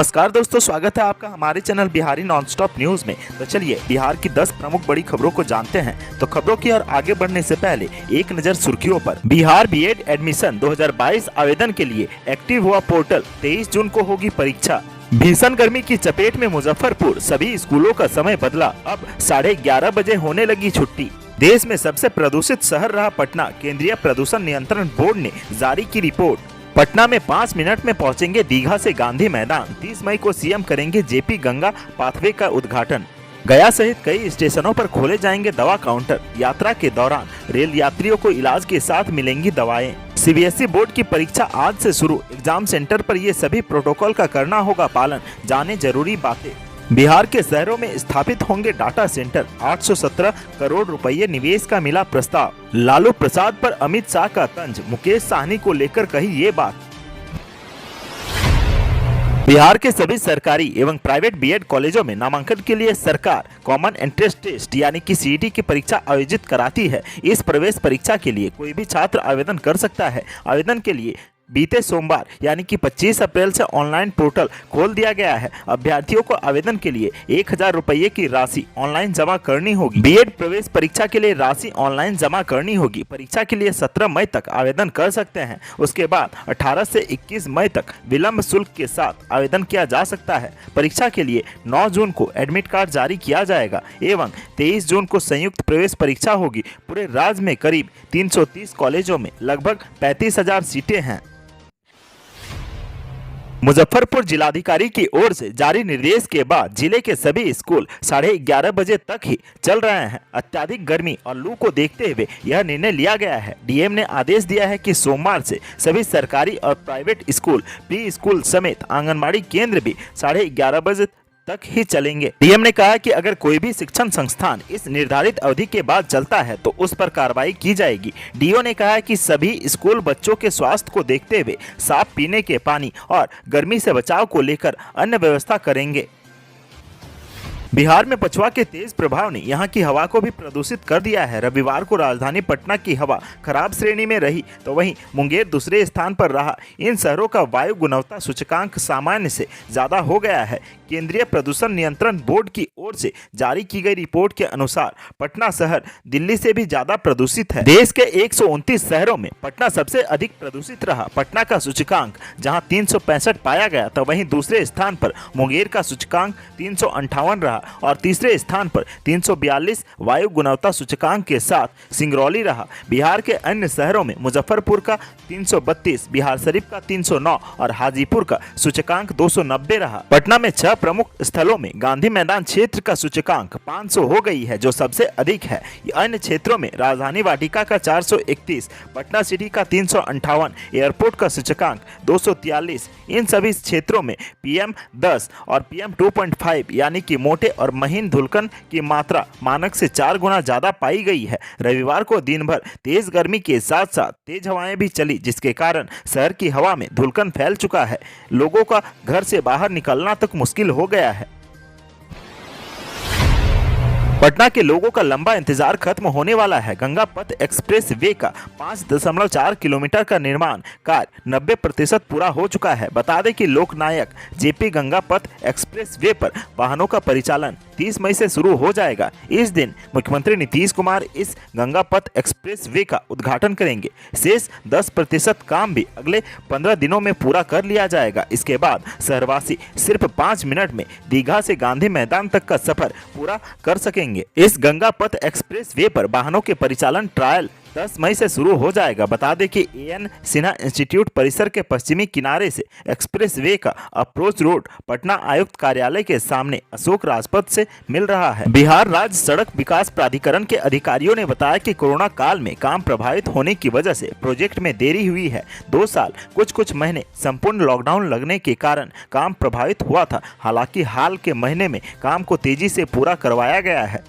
नमस्कार दोस्तों, स्वागत है आपका हमारे चैनल बिहारी नॉनस्टॉप न्यूज में। तो चलिए बिहार की 10 प्रमुख बड़ी खबरों को जानते हैं। तो खबरों की ओर आगे बढ़ने से पहले एक नजर सुर्खियों पर। बिहार बीएड एडमिशन 2022 आवेदन के लिए एक्टिव हुआ पोर्टल। 23 जून को होगी परीक्षा। भीषण गर्मी की चपेट में मुजफ्फरपुर, सभी स्कूलों का समय बदला, अब 11:30 बजे होने लगी छुट्टी। देश में सबसे प्रदूषित शहर रहा पटना, केंद्रीय प्रदूषण नियंत्रण बोर्ड ने जारी की रिपोर्ट। पटना में 5 मिनट में पहुंचेंगे दीघा से गांधी मैदान। 30 मई को सीएम करेंगे जेपी गंगा पाथवे का उद्घाटन। गया सहित कई स्टेशनों पर खोले जाएंगे दवा काउंटर। यात्रा के दौरान रेल यात्रियों को इलाज के साथ मिलेंगी दवाएं। सीबीएसई बोर्ड की परीक्षा आज से शुरू। एग्जाम सेंटर पर ये सभी प्रोटोकॉल का करना होगा पालन। जाने जरूरी बातें। बिहार के शहरों में स्थापित होंगे डाटा सेंटर। 817 करोड़ रुपए निवेश का मिला प्रस्ताव। लालू प्रसाद पर अमित शाह का तंज, मुकेश साहनी को लेकर कही ये बात। बिहार के सभी सरकारी एवं प्राइवेट बीएड कॉलेजों में नामांकन के लिए सरकार कॉमन एंट्रेंस टेस्ट यानी कि सीईटी की परीक्षा आयोजित कराती है। इस प्रवेश परीक्षा के लिए कोई भी छात्र आवेदन कर सकता है। आवेदन के लिए बीते सोमवार यानी कि 25 अप्रैल से ऑनलाइन पोर्टल खोल दिया गया है। अभ्यर्थियों को आवेदन के लिए 1000 रुपये की राशि ऑनलाइन जमा करनी होगी। बीएड प्रवेश परीक्षा के लिए राशि ऑनलाइन जमा करनी होगी। परीक्षा के लिए 17 मई तक आवेदन कर सकते हैं। उसके बाद 18 से 21 मई तक विलंब शुल्क के साथ आवेदन किया जा सकता है। परीक्षा के लिए 9 जून को एडमिट कार्ड जारी किया जाएगा एवं 23 जून को संयुक्त प्रवेश परीक्षा होगी। पूरे राज्य में करीब 330 कॉलेजों में लगभग 35,000 सीटें हैं। मुजफ्फरपुर जिलाधिकारी की ओर से जारी निर्देश के बाद जिले के सभी स्कूल 11:30 बजे तक ही चल रहे हैं। अत्यधिक गर्मी और लू को देखते हुए यह निर्णय लिया गया है। डीएम ने आदेश दिया है कि सोमवार से सभी सरकारी और प्राइवेट स्कूल, प्री स्कूल समेत आंगनबाड़ी केंद्र भी 11:30 बजे तक ही चलेंगे। डीएम ने कहा कि अगर कोई भी शिक्षण संस्थान इस निर्धारित अवधि के बाद चलता है तो उस पर कार्रवाई की जाएगी। डीओ ने कहा कि सभी स्कूल बच्चों के स्वास्थ्य को देखते हुए साफ पीने के पानी और गर्मी से बचाव को लेकर अन्य व्यवस्था करेंगे। बिहार में पछुआ के तेज प्रभाव ने यहां की हवा को भी प्रदूषित कर दिया है। रविवार को राजधानी पटना की हवा खराब श्रेणी में रही तो वहीं मुंगेर दूसरे स्थान पर रहा। इन शहरों का वायु गुणवत्ता सूचकांक सामान्य से ज्यादा हो गया है। केंद्रीय प्रदूषण नियंत्रण बोर्ड की ओर से जारी की गई रिपोर्ट के अनुसार पटना शहर दिल्ली से भी ज्यादा प्रदूषित है। देश के 129 शहरों में पटना सबसे अधिक प्रदूषित रहा। पटना का सूचकांक जहां 365 पाया गया तो वहीं दूसरे स्थान पर मुंगेर का सूचकांक 358 रहा और तीसरे स्थान पर 342 वायु गुणवत्ता सूचकांक के साथ सिंगरौली रहा। बिहार के अन्य शहरों में मुजफ्फरपुर का 332, बिहार शरीफ का 309 और हाजीपुर का सूचकांक 290 रहा। पटना में 6 प्रमुख स्थलों में गांधी मैदान क्षेत्र का सूचकांक 500 हो गई है, जो सबसे अधिक है। अन्य क्षेत्रों में राजधानी वाटिका का 431, पटना सिटी का 358, एयरपोर्ट का सूचकांक 243। इन सभी क्षेत्रों में PM10 और PM 2.5 यानी कि मोटे और महीन धुलकन की मात्रा मानक से 4 गुना ज्यादा पाई गई है। रविवार को दिन भर तेज गर्मी के साथ साथ तेज हवाएं भी चली, जिसके कारण शहर की हवा में धुलकन फैल चुका है। लोगों का घर से बाहर निकलना तक मुश्किल हो गया है। पटना के लोगों का लंबा इंतजार खत्म होने वाला है। गंगा पथ एक्सप्रेस वे का 5.4 किलोमीटर का निर्माण कार्य 90% पूरा हो चुका है। बता दें कि लोकनायक जेपी गंगा पथ एक्सप्रेस वे पर वाहनों का परिचालन 30 मई से शुरू हो जाएगा। इस दिन मुख्यमंत्री नीतीश कुमार इस गंगा पथ एक्सप्रेस वे का उद्घाटन करेंगे। शेष 10% काम भी अगले 15 दिनों में पूरा कर लिया जाएगा। इसके बाद शहरवासी सिर्फ 5 मिनट में दीघा से गांधी मैदान तक का सफर पूरा कर सकेंगे। इस गंगा पथ एक्सप्रेस वे पर वाहनों के परिचालन ट्रायल 10 मई से शुरू हो जाएगा। बता दें कि एन सिन्हा इंस्टीट्यूट परिसर के पश्चिमी किनारे से एक्सप्रेस वे का अप्रोच रोड पटना आयुक्त कार्यालय के सामने अशोक राजपथ से मिल रहा है। बिहार राज्य सड़क विकास प्राधिकरण के अधिकारियों ने बताया कि कोरोना काल में काम प्रभावित होने की वजह से प्रोजेक्ट में देरी हुई है। 2 साल कुछ महीने संपूर्ण लॉकडाउन लगने के कारण काम प्रभावित हुआ था। हालांकि हाल के महीने में काम को तेजी से पूरा करवाया गया है।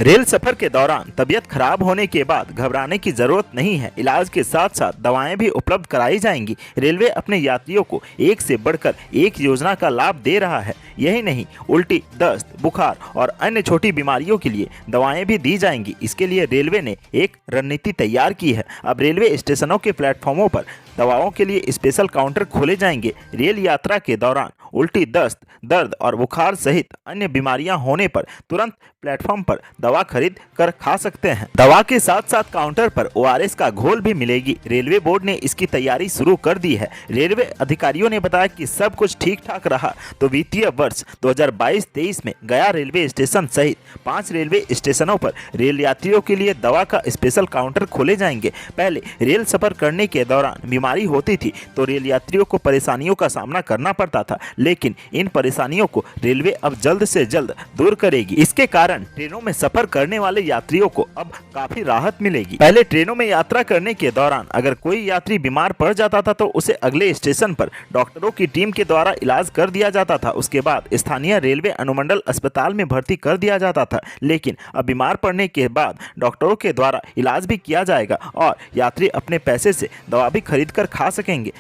रेल सफर के दौरान तबीयत खराब होने के बाद घबराने की जरूरत नहीं है। इलाज के साथ साथ दवाएं भी उपलब्ध कराई जाएंगी। रेलवे अपने यात्रियों को एक से बढ़कर एक योजना का लाभ दे रहा है। यही नहीं, उल्टी, दस्त, बुखार और अन्य छोटी बीमारियों के लिए दवाएं भी दी जाएंगी। इसके लिए रेलवे ने एक रणनीति तैयार की है। अब रेलवे स्टेशनों के प्लेटफॉर्मों पर दवाओं के लिए स्पेशल काउंटर खोले जाएंगे। रेल यात्रा के दौरान उल्टी, दस्त, दर्द और बुखार सहित अन्य बीमारियां होने पर तुरंत प्लेटफॉर्म पर दवा खरीद कर खा सकते हैं। दवा के साथ साथ काउंटर पर ORS का घोल भी मिलेगी। रेलवे बोर्ड ने इसकी तैयारी शुरू कर दी है। रेलवे अधिकारियों ने बताया कि सब कुछ ठीक ठाक रहा तो वित्तीय वर्ष 2022-23 में गया रेलवे स्टेशन सहित 5 रेलवे स्टेशनों पर रेल यात्रियों के लिए दवा का स्पेशल काउंटर खोले जाएंगे। पहले रेल सफर करने के दौरान बीमारी होती थी तो रेल यात्रियों को परेशानियों का सामना करना पड़ता था, लेकिन इन परेशानियों को रेलवे अब जल्द से जल्द दूर करेगी। इसके कारण ट्रेनों में सफर करने वाले यात्रियों को अब काफी राहत मिलेगी। पहले ट्रेनों में यात्रा करने के दौरान अगर कोई यात्री बीमार पड़ जाता था तो उसे अगले स्टेशन पर डॉक्टरों की टीम के द्वारा इलाज कर दिया जाता था। उसके बाद स्थानीय रेलवे अनुमंडल अस्पताल में भर्ती कर दिया जाता था, लेकिन अब बीमार पड़ने के बाद डॉक्टरों के द्वारा इलाज भी किया जाएगा और यात्री अपने पैसे से दवा भी खरीद कर खा सकेंगे।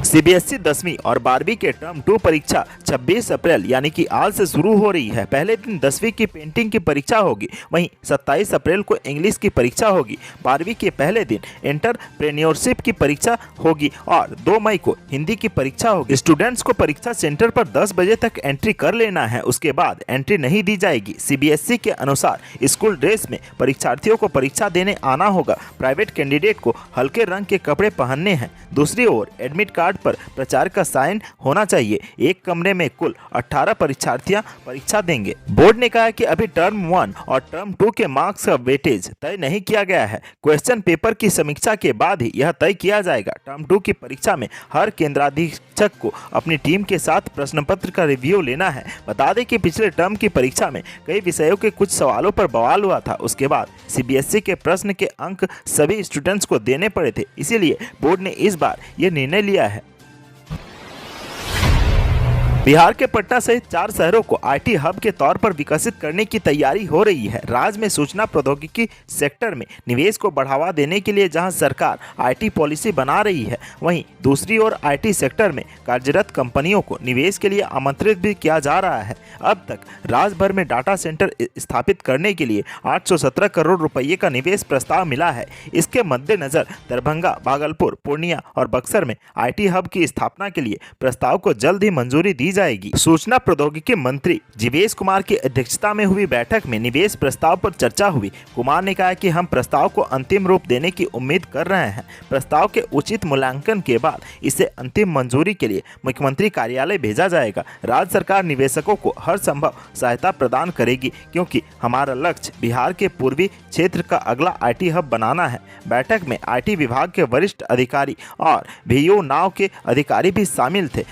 CBSE 10वीं और 12वीं के टर्म 2 परीक्षा 26 अप्रैल यानी कि आज से शुरू हो रही है। पहले दिन 10वीं की पेंटिंग की परीक्षा होगी, वहीं 27 अप्रैल को इंग्लिश की परीक्षा होगी। 12वीं के पहले दिन एंटरप्रेन्योरशिप की परीक्षा होगी और 2 मई को हिंदी की परीक्षा होगी। स्टूडेंट्स को परीक्षा सेंटर पर 10 बजे तक एंट्री कर लेना है, उसके बाद एंट्री नहीं दी जाएगी। CBSE के अनुसार स्कूल ड्रेस में परीक्षार्थियों को परीक्षा देने आना होगा। प्राइवेट कैंडिडेट को हल्के रंग के कपड़े पहनने हैं। दूसरी ओर एडमिट कार्ड पर प्रचार का साइन होना चाहिए। एक कमरे में कुल 18 परीक्षार्थियां परीक्षा देंगे। बोर्ड ने कहा कि अभी टर्म 1 और टर्म 2 के मार्क्स का वेटेज तय नहीं किया गया है। क्वेश्चन पेपर की समीक्षा के बाद ही यह तय किया जाएगा। टर्म 2 की परीक्षा में हर केंद्राधीक्षक को अपनी टीम के साथ प्रश्न पत्र का रिव्यू लेना है। बता दें कि पिछले टर्म की परीक्षा में कई विषयों के कुछ सवालों पर बवाल हुआ था। उसके बाद CBSE के प्रश्न के अंक सभी स्टूडेंट्स को देने पड़े थे, इसीलिए बोर्ड ने इस बार यह निर्णय लिया है। बिहार के पटना सहित 4 शहरों को IT हब के तौर पर विकसित करने की तैयारी हो रही है। राज्य में सूचना प्रौद्योगिकी सेक्टर में निवेश को बढ़ावा देने के लिए जहां सरकार IT पॉलिसी बना रही है, वहीं दूसरी ओर IT सेक्टर में कार्यरत कंपनियों को निवेश के लिए आमंत्रित भी किया जा रहा है। अब तक राज्य भर में डाटा सेंटर स्थापित करने के लिए 817 करोड़ रुपये का निवेश प्रस्ताव मिला है। इसके मद्देनजर दरभंगा, भागलपुर, पूर्णिया और बक्सर में IT हब की स्थापना के लिए प्रस्ताव को जल्द ही मंजूरी दी जाएगी। सूचना प्रौद्योगिकी मंत्री जीवेश कुमार की अध्यक्षता में हुई बैठक में निवेश प्रस्ताव पर चर्चा हुई। कुमार ने कहा कि हम प्रस्ताव को अंतिम रूप देने की उम्मीद कर रहे हैं। प्रस्ताव के उचित मूल्यांकन के बाद इसे अंतिम मंजूरी के लिए मुख्यमंत्री कार्यालय भेजा जाएगा। राज्य सरकार निवेशकों को हर संभव सहायता प्रदान करेगी, क्योंकि हमारा लक्ष्य बिहार के पूर्वी क्षेत्र का अगला IT हब बनाना है। बैठक में IT विभाग के वरिष्ठ अधिकारी और VU नाव के अधिकारी भी शामिल थे।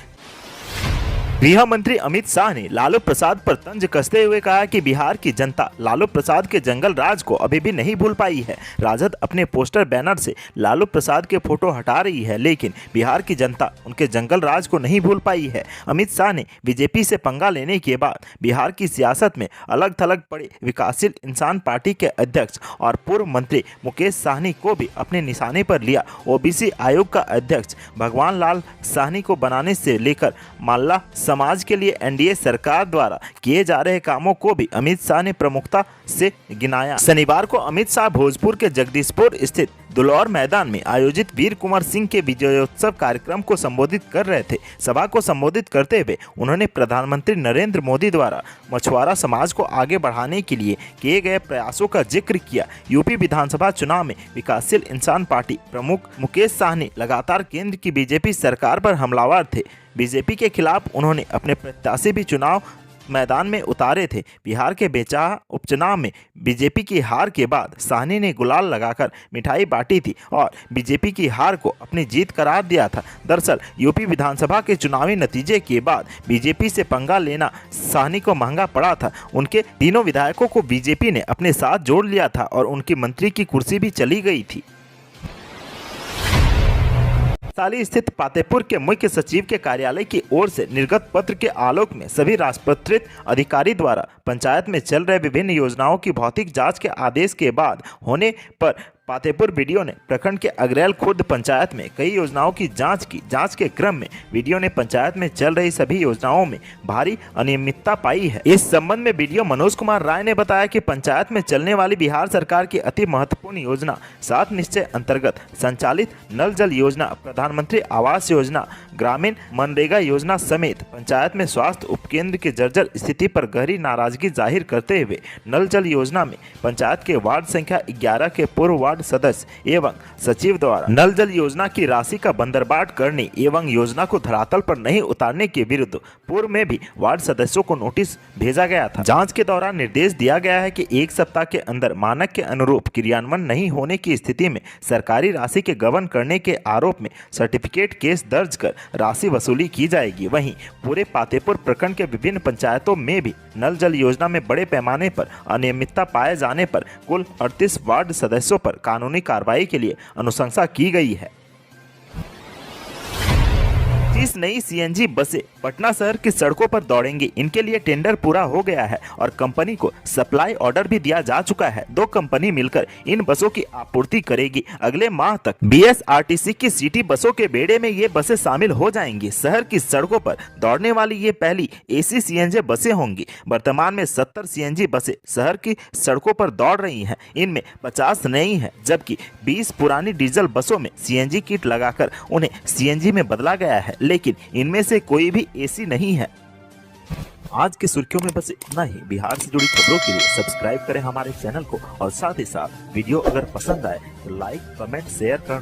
गृह मंत्री अमित शाह ने लालू प्रसाद पर तंज कसते हुए कहा कि बिहार की जनता लालू प्रसाद के जंगल राज को अभी भी नहीं भूल पाई है। राजद अपने पोस्टर बैनर से लालू प्रसाद के फोटो हटा रही है, लेकिन बिहार की जनता उनके जंगल राज को नहीं भूल पाई है। अमित शाह ने बीजेपी से पंगा लेने के बाद बिहार की सियासत में अलग थलग पड़े विकासशील इंसान पार्टी के अध्यक्ष और पूर्व मंत्री मुकेश साहनी को भी अपने निशाने पर लिया। OBC आयोग का अध्यक्ष भगवान लाल साहनी को बनाने से लेकर माल्ला समाज के लिए NDA सरकार द्वारा किए जा रहे कामों को भी अमित शाह ने प्रमुखता से गिनाया। शनिवार को अमित शाह भोजपुर के जगदीशपुर स्थित दुलौर मैदान में आयोजित वीर कुंवर सिंह के विजयोत्सव कार्यक्रम को संबोधित कर रहे थे। सभा को संबोधित करते हुए उन्होंने प्रधानमंत्री नरेंद्र मोदी द्वारा मछुआरा समाज को आगे बढ़ाने के लिए किए गए प्रयासों का जिक्र किया। यूपी विधानसभा चुनाव में विकासशील इंसान पार्टी प्रमुख मुकेश साहनी लगातार केंद्र की बीजेपी सरकार पर हमलावर थे। बीजेपी के खिलाफ उन्होंने अपने प्रत्याशी भी चुनाव मैदान में उतारे थे। बिहार के बेचाह उपचुनाव में बीजेपी की हार के बाद साहनी ने गुलाल लगाकर मिठाई बांटी थी और बीजेपी की हार को अपनी जीत करार दिया था। दरअसल यूपी विधानसभा के चुनावी नतीजे के बाद बीजेपी से पंगा लेना साहनी को महंगा पड़ा था। उनके तीनों विधायकों को बीजेपी ने अपने साथ जोड़ लिया था और उनकी मंत्री की कुर्सी भी चली गई थी। साली स्थित पातेपुर के मुख्य सचिव के कार्यालय की ओर से निर्गत पत्र के आलोक में सभी राजपत्रित अधिकारी द्वारा पंचायत में चल रहे विभिन्न योजनाओं की भौतिक जांच के आदेश के बाद होने पर पातेपुर वीडियो ने प्रखंड के अगरेल खुर्द पंचायत में कई योजनाओं की जांच की। जांच के क्रम में वीडियो ने पंचायत में चल रही सभी योजनाओं में भारी अनियमितता पाई है। इस संबंध में वीडियो मनोज कुमार राय ने बताया कि पंचायत में चलने वाली बिहार सरकार की अति महत्वपूर्ण योजना 7 निश्चय अंतर्गत संचालित नल जल योजना, प्रधानमंत्री आवास योजना, ग्रामीण मनरेगा योजना समेत पंचायत में स्वास्थ्य उपकेंद्र के जर्जर स्थिति पर गहरी नाराजगी जाहिर करते हुए नल जल योजना में पंचायत के वार्ड संख्या 11 के पूर्व वार्ड सदस्य एवं सचिव द्वारा नल जल योजना की राशि का बंदरबाट करने एवं योजना को धरातल पर नहीं उतारने के विरुद्ध पूर्व में भी वार्ड सदस्यों को नोटिस भेजा गया था। जांच के दौरान निर्देश दिया गया है कि 1 सप्ताह के अंदर मानक के अनुरूप क्रियान्वयन नहीं होने की स्थिति में सरकारी राशि के गबन करने के आरोप में सर्टिफिकेट केस दर्ज कर राशि वसूली की जाएगी। वहीं पूरे पातेपुर प्रखंड के विभिन्न पंचायतों में भी नल जल योजना में बड़े पैमाने पर अनियमितता पाए जाने पर कुल 38 वार्ड सदस्यों पर कानूनी कार्रवाई के लिए अनुशंसा की गई है। 30 नई सीएनजी बसें पटना शहर की सड़कों पर दौड़ेंगी। इनके लिए टेंडर पूरा हो गया है और कंपनी को सप्लाई ऑर्डर भी दिया जा चुका है। 2 कंपनी मिलकर इन बसों की आपूर्ति करेगी। अगले माह तक बीएसआरटीसी की सिटी बसों के बेड़े में ये बसें शामिल हो जाएंगी। शहर की सड़कों पर दौड़ने वाली ये पहली एसी सीएनजी बसें होंगी। वर्तमान में 70 सीएनजी बसें शहर की सड़कों पर दौड़ रही हैं। इनमें 50 नई हैं, जबकि 20 पुरानी डीजल बसों में सीएनजी किट लगाकर उन्हें सीएनजी में बदला गया है, लेकिन इनमें से कोई भी एसी नहीं है। आज के सुर्खियों में बस इतना ही। बिहार से जुड़ी खबरों के लिए सब्सक्राइब करें हमारे चैनल को और साथ ही साथ वीडियो अगर पसंद आए तो लाइक, कमेंट, शेयर कर